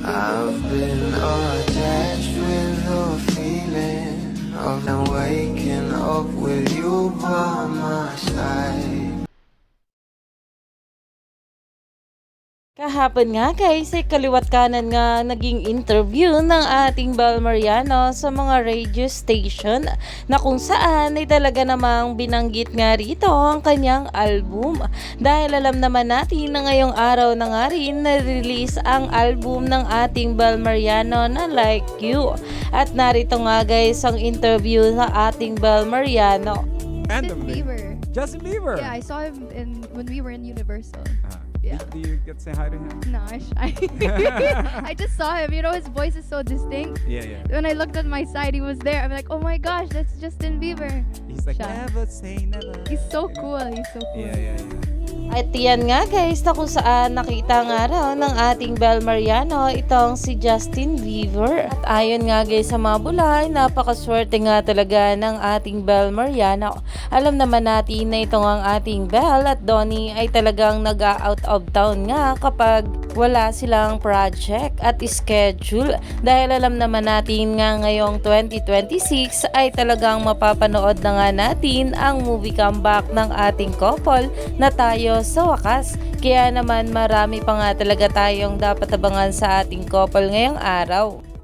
I've been attached with the feeling of now waking up with you by my side. Kahapon nga guys, ay kaliwat kanan nga naging interview ng ating Bel Mariano sa mga radio station na kung saan ay talaga namang binanggit nga rito ang kanyang album. Dahil alam naman natin na ngayong araw na nga rin na-release ang album ng ating Bel Mariano na Like You. At narito nga guys ang interview sa ating Bel Mariano. Justin Randomly. Bieber. Justin Bieber. Yeah, I saw him when we were in Universal. Yeah. Do you get to say hi to him? No, I I just saw him. You know, his voice is so distinct. Yeah. When I looked at my side, he was there. I'm like, oh my gosh, that's Justin Bieber. He's like, Siya. never say never. He's so cool. He's so cool. Yeah. At yan nga guys na kung saan nakita nga raw ng ating Bel Mariano itong si Justin Bieber. At ayon nga guys sa mga bulay, napakaswerte nga talaga ng ating Bel Mariano. Alam naman natin na itong ang ating Bel at Donnie ay talagang nag-out of town nga kapag wala silang project at schedule. Dahil alam naman natin nga ngayong 2026 ay talagang mapapanood na nga natin ang movie comeback ng ating couple na Tayo sa Wakas. Kaya naman marami pa nga talaga tayong dapat abangan sa ating couple ngayong araw.